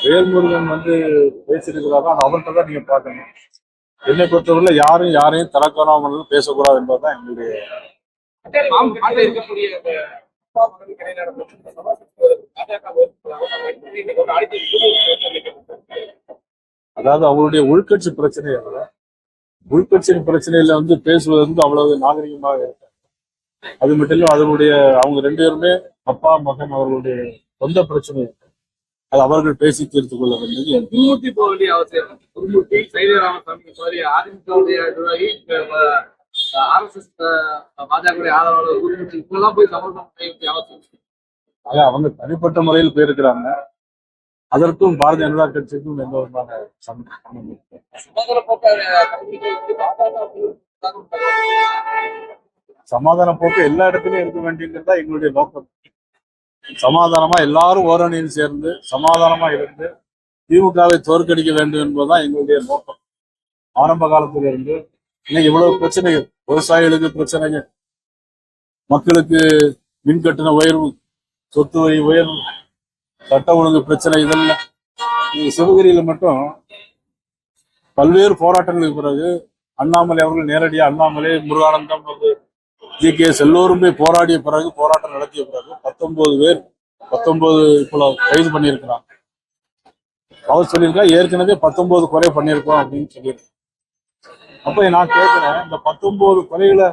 வேல்முருகன் பேசியிருக்கிறாரோ அது அவர்கிட்ட தான் நீங்க பார்க்கணும். என்னை பொறுத்தவரையில யாரும் யாரையும் தரக்காராமல் பேசக்கூடாது என்பதுதான் எங்களுடைய. அதாவது அவருடைய உள்கட்சி பிரச்சனை அல்ல, உள்கட்சியின் பிரச்சனையில பேசுவது அவ்வளவு நாகரிகமாக இருக்கு. அது மட்டும் இல்ல, அதனுடைய அவங்க ரெண்டு பேருமே அப்பா மகன் அவர்களுடைய சொந்த பிரச்சனை, அது அவர்கள் பேசி தீர்த்துக் கொள்ள வேண்டியது. குருமூர்த்தி போக வேண்டிய அவசியம். குருமூர்த்தி சைதராமசாமி அதிமுகவுடைய நிர்வாகி, RSS பாஜக ஆதரவாளர் குருமூர்த்தி இப்பெல்லாம் போய் சமரசம் செய்ய வேண்டிய அவசியம். ஆக அவங்க தனிப்பட்ட முறையில் போயிருக்கிறாங்க. அதற்கும் பாரதிய ஜனதா கட்சிக்கும் எந்த விதமான சமாதான போக்கு எல்லா இடத்துலயும் இருக்க வேண்டியதுதான் எங்களுடைய நோக்கம். சமாதானமா எல்லாரும் ஓரணியில் சேர்ந்து சமாதானமா இருந்து திமுகவை தோற்கடிக்க வேண்டும் என்பதுதான் எங்களுடைய நோக்கம். ஆரம்ப காலத்துல இருந்து இன்னைக்கு இவ்வளவு பிரச்சனைகள், விவசாயிகளுக்கு பிரச்சனைகள், மக்களுக்கு மின் கட்டண உயர்வு, சொத்து வரி உயர்வு, சட்ட ஒழுங்கு பிரச்சனை, இதெல்லாம் சிவகிரியில மட்டும் பல்வேறு போராட்டங்களுக்கு பிறகு அண்ணாமலை அவர்கள் நேரடியாக அண்ணாமலை, முருகானந்தம், GKS எல்லோருமே போராடிய பிறகு, போராட்டம் நடத்திய பிறகு 19 பேர் இப்போ கைது பண்ணியிருக்கிறாங்க. அவர் சொல்லியிருக்கா ஏற்கனவே 19 கொலை பண்ணியிருக்கோம் அப்படின்னு சொல்லியிருக்கேன். அப்ப நான் கேட்கிறேன், இந்த 19 கொலைகளை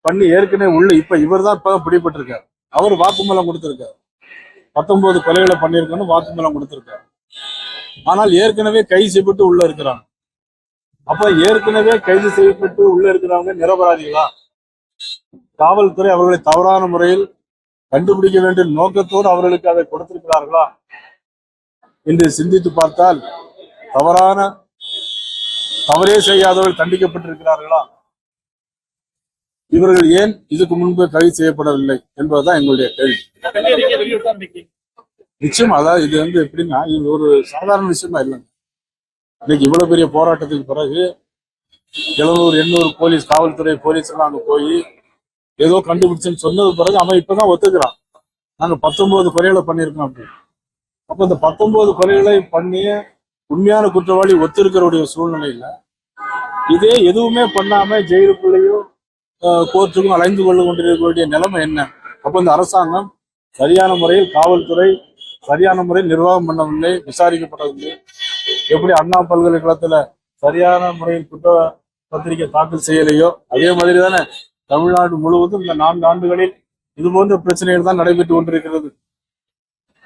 பண்ணி ஏற்கனவே உள்ள இப்ப இவர் தான் இப்ப பிடிபட்டிருக்காரு. அவர் வாக்குமூலம் கொடுத்திருக்காரு, 19 கொலைகளை பண்ணியிருக்கோன்னு வாக்குமூலம் கொடுத்திருக்காரு. ஆனால் ஏற்கனவே கைது செய்யப்பட்டு உள்ள இருக்கிறாங்க. அப்ப ஏற்கனவே கைது செய்யப்பட்டு உள்ள இருக்கிறவங்க நிரபராதிகளா? காவல்துறை அவர்களை தவறான முறையில் கண்டுபிடிக்க வேண்டிய நோக்கத்தோடு அவர்களுக்கு அதை கொடுத்திருக்கிறார்களா என்று சிந்தித்து பார்த்தால் தவறே செய்யாதவர்கள் தண்டிக்கப்பட்டிருக்கிறார்களா? இவர்கள் ஏன் இதுக்கு முன்பு கைது செய்யப்படவில்லை என்பதுதான் எங்களுடைய கேள்வி. நிச்சயம் அதாவது இது எப்படின்னா, இது ஒரு சாதாரண விஷயமா இல்லைங்க. இன்னைக்கு இவ்வளவு பெரிய போராட்டத்துக்கு பிறகு 700-800 போலீஸ், காவல்துறை போலீஸ் எல்லாம் அங்க போய் ஏதோ கண்டுபிடிச்சுன்னு சொன்னது பிறகு அவன் இப்பதான் ஒத்துக்கிறான், நாங்க 19 கொலைகளை பண்ணியிருக்கோம் அப்படின்னு. அப்ப இந்த 19 கொலைகளை பண்ணி உண்மையான குற்றவாளி ஒத்திருக்கிறவுடைய சூழ்நிலையில இதே எதுவுமே பண்ணாம ஜெயிலுக்குள்ளேயும் கோர்ட்டுக்கும் அலைந்து கொண்டு கொண்டிருக்கக்கூடிய நிலைமை என்ன? அப்ப இந்த அரசாங்கம் சரியான முறையில், காவல்துறை சரியான முறையில் நிர்வாகம் பண்ணவில்லை, விசாரிக்கப்படவில்லை. எப்படி அண்ணா பல்கலைக்கழகத்துல சரியான முறையில் குற்ற பத்திரிகை தாக்கல் செய்யலையோ அதே மாதிரி தானே தமிழ்நாடு முழுவதும் இந்த 4 ஆண்டுகளில் இது போன்ற பிரச்சனைகள் தான் நடைபெற்று கொண்டிருக்கிறது.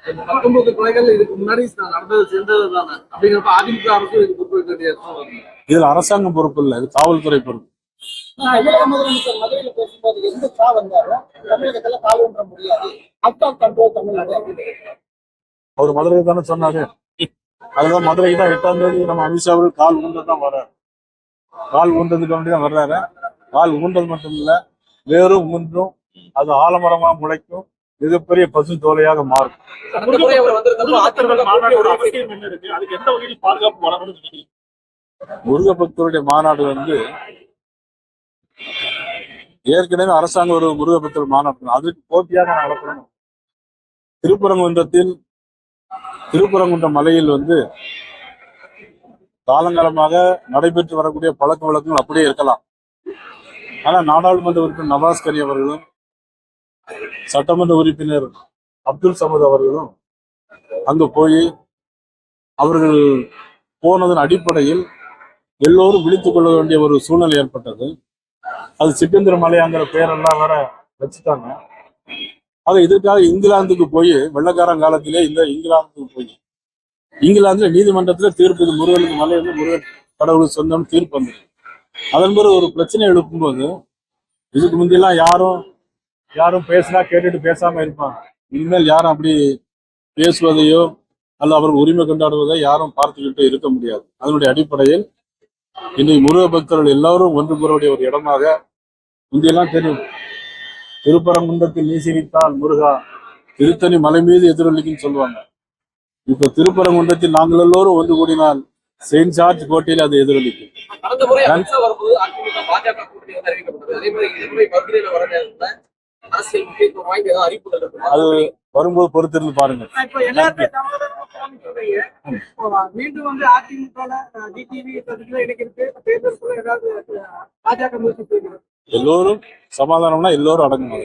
19 கொலைகள் இதுக்கு முன்னாடி நடந்தது சேர்ந்தது தானே அப்படிங்கிறப்ப அதிமுக அரசு இதுக்கு பொறுப்பு வேண்டிய. இதுல அரசாங்கம் பொறுப்பு இல்லை, இது காவல்துறை பொறுப்பு. மதுரையில பேசும்போது எந்த வந்தாலும் தமிழகத்துல கால் ஒன்ற முடியாது, கண்ட்ரோல் தமிழ்நாடு. அவர் மதுரையை தானே சொன்னாரு. அதுதான் மதுரைக்கு தான் 8ஆம் தேதி நம்ம அமித்ஷா அவர்கள் கால் ஊன்றதான் வர்றாரு. கால் ஊன்றதுக்கு வேண்டிதான் வர்றாரு. கால் ஊன்றது மட்டும் இல்ல, வேறும் ஊன்றும் அது ஆலமரமா முளைக்கும், மிகப்பெரிய பசு தோலையாக மாறும். முருக பக்தருடைய மாநாடு ஏற்கனவே அரசாங்கம் ஒரு முருக பக்தர் மாநாடு அதுக்கு போட்டியாக நடத்தணும். திருப்பரங்குன்றம் மலையில் காலங்காலமாக நடைபெற்று வரக்கூடிய பழக்க வழக்கங்கள் அப்படியே இருக்கலாம். ஆனா நாடாளுமன்ற உறுப்பினர் நவாஸ் கனி அவர்களும் சட்டமன்ற உறுப்பினர் அப்துல் சமத் அவர்களும் அங்கு போய் அவர்கள் போனதன் அடிப்படையில் எல்லோரும் விழித்துக் கொள்ள வேண்டிய ஒரு சூழ்நிலை ஏற்பட்டது. அது சிக்கந்தர் மலையாங்கிற பெயரெல்லாம் வேற வச்சுட்டாங்க. ஆக இதற்காக இங்கிலாந்துக்கு போய், வெள்ளக்காரன் காலத்திலே இந்த இங்கிலாந்துக்கு போய், இங்கிலாந்துல நீதிமன்றத்துல தீர்ப்பு, முருகனுக்கு மலை முருகன் கடவுளுக்கு சொந்தம் தீர்ப்பு வந்தது. அதன் பிறகு ஒரு பிரச்சனை எழுப்பும்போது இதுக்கு முந்தையெல்லாம் யாரும் பேசினா கேட்டுட்டு பேசாம இருப்பாங்க. இனிமேல் யாரும் அப்படி பேசுவதையோ அல்ல அவர்கள் உரிமை கொண்டாடுவதை யாரும் பார்த்துக்கிட்டு இருக்க முடியாது. அதனுடைய அடிப்படையில் இன்றைக்கு முருக பக்தர்கள் எல்லாரும் ஒன்று கூறக்கூடிய ஒரு இடமாக, முந்தையெல்லாம் தெரியும், திருப்பரங்குன்றத்தில் நீ சிரித்தால் முருகா திருத்தணி மலை மீது எதிரொலிக்குன்னு சொல்லுவாங்க. இப்ப திருப்பரங்குன்றத்தில் நாங்கள் எல்லோரும் ஒன்று கூடினால் செயின்ட் ஜார்ஜ் கோட்டையில் அது எதிரொலிக்கும். அரசியல் முக்கியத்துவம் வாய்ந்த ஏதாவது அறிவிப்புகள் இருக்குமா? அது வரும்போது பொறுத்திருந்து பாருங்க. இப்போ எல்லாருமே சமாதானமா சொல்றீங்க. இப்போ மீண்டும் வந்து அதிமுக டிடிவி இணைக்கிறது தேர்தலுக்குள்ள ஏதாவது பாஜக முயற்சி செய்யுங்க. எல்லோரும் சமாதானம்னா எல்லோரும் அடங்கணும்.